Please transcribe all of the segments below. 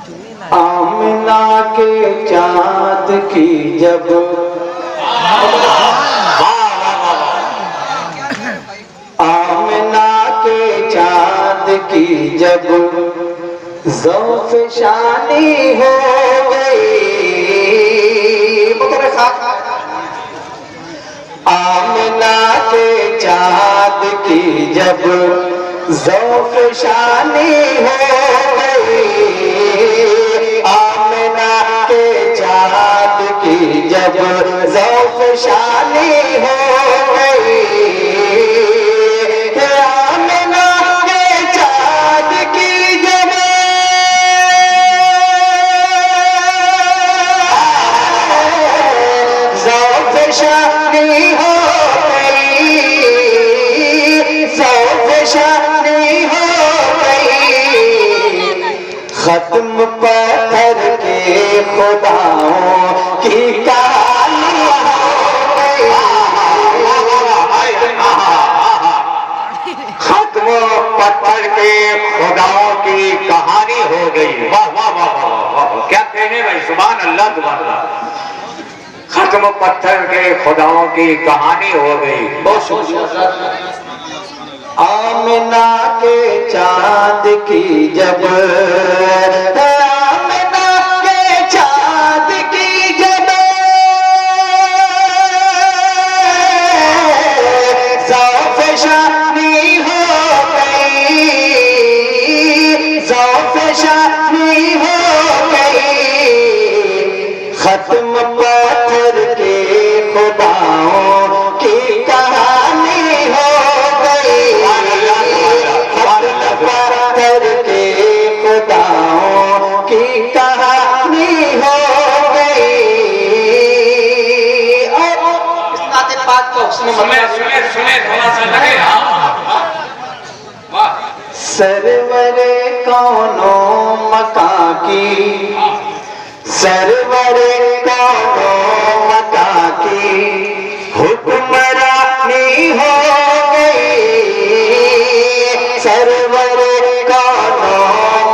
आमिना के चाँद की जब आमिना के चाँद की जब ज़ौफ़ शानी हो गई। आमिना के चाँद की जब ज़ौफ़ शानी हो गई। आमिना के चाँद की जब ज़ौफ़ शानी हो गई। आमिना के चाँद की जब ज़ौफ़ शानी हो गई। ज़ौफ़ शानी हो गई। खत्म पत्थर के खुदाओं की कहानी हो गई। खत्म पत्थर के खुदाओं की कहानी हो गई। वाह वाह वाह वाह वाह, क्या कहने भाई, सुभान अल्लाह सुभान अल्लाह। खत्म पत्थर के खुदाओं की कहानी हो गई। बहुत शुक्रिया। आमिना के चाँद की जब आमिना के चाँद की जब ज़ौफ़ शानी हो गई। ज़ौफ़ शानी हो गई। खत्म पत्थर के खुदाओं की कहानी हो गई। पत्थर के खुदाओं की कहानी हो गई। और इस नाते पाक को सुने सुने सुने, थोड़ा सा लगे। वाह। सरवरे कौनो मका की, सरवरे कौनो मका की हुक्मरानी हो गई। सरवरे कौनो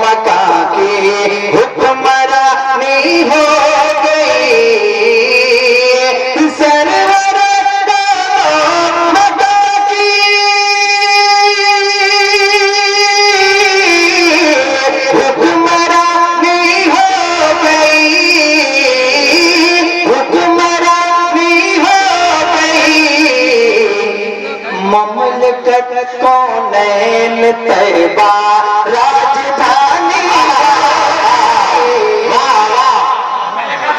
मका की हुक्मरानी हो गई। सरवरे कौनो मका की हुक्मरानी हो गई। हुक्मरानी हो गई। ममलकत कौनैन तैबा राजधानी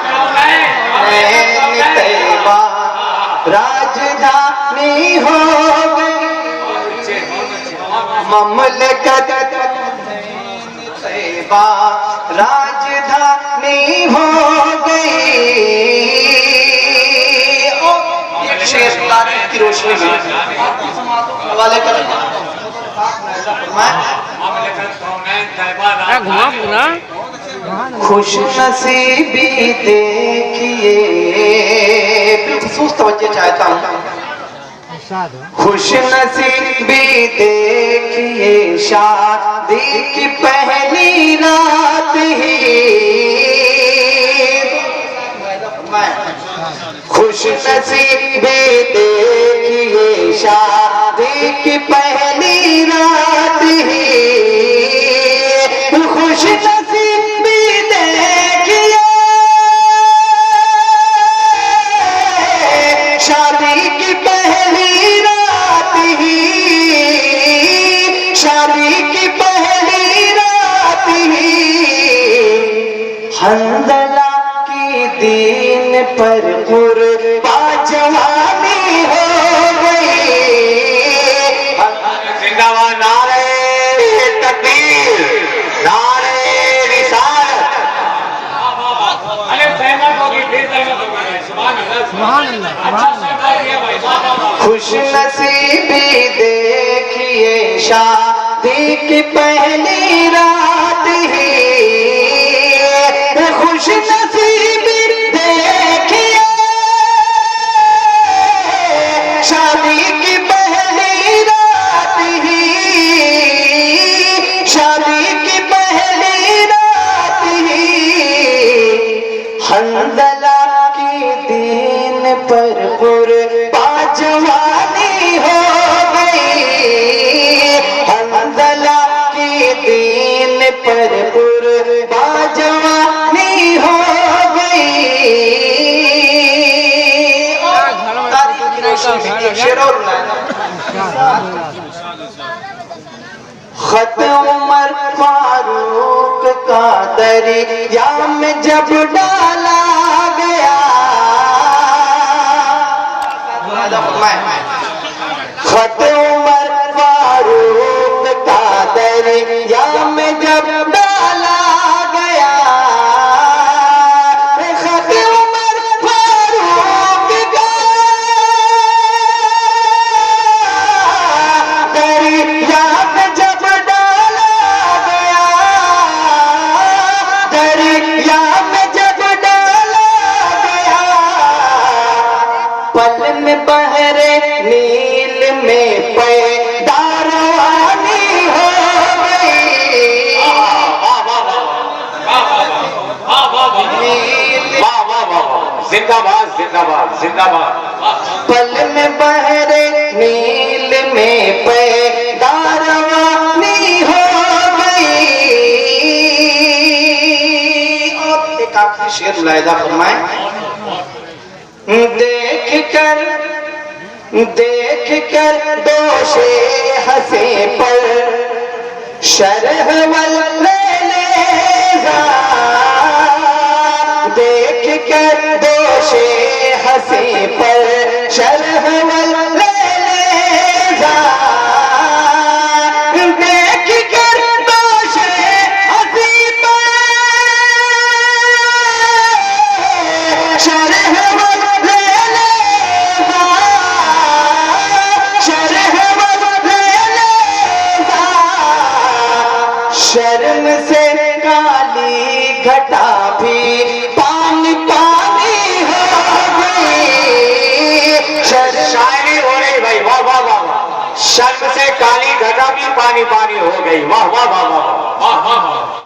कौनैन तैबा राजधानी हो गई। ममलकत तैबा राजधानी हो गई। शेर की रोशनी में हवाले कर खुश नसीबी देखिए, महसूस तवज्जो चाहता हूँ। खुश नसीबी देखिए, शादी की पहली रात ही। खुश नसीबी देखिए, शादी की पहली रात ही। खुश नसीबी देखिए, शादी की पहली रात ही। शादी की पहली रात ही। हंदला की दीन पर कुर्बा जवानी हो गई। जिंदाबाद नारे तकबीर, नारे रिसालत। अरे सहमत होगी, फिर सहमत होगी। सुभान अल्लाह सुभान अल्लाह। अच्छा सरकार दिया भाई, वाह वाह वाह। खुश नसीबी देखिए, शादी की पहली रात ही। खुश नसीबी देखिए, शादी की पहली रात ही। शादी की पहली रात ही। का दरिया में जब डाला गया, खत उमर फारूक का दरिया में जब डाला गया, खत उमर फारूक का दरिया में जब डाला गया, दरिया में जब डाला गया, पल में बहरे नील में पैदारवानी हो गई। जिंदाबाद जिंदाबाद जिंदाबाद। पल में बहरे नील में पैदारवानी हो गई। और एक आखिरी शेर मुलाहिजा फरमाएं। देख कर दोषे हंसे पर शरह वल्लेजा, देख कर दोषे हंसे पर शरह वल्लेजा, देख कर दोषे हंसी पर शरह शर्म से काली घटा भी पानी पानी हो गई। शायरी हो रही भाई, वाह वाह वाह वाह। शर्म से काली घटा भी पानी पानी हो गई, वाह वाह वाह वाह वाह वाह।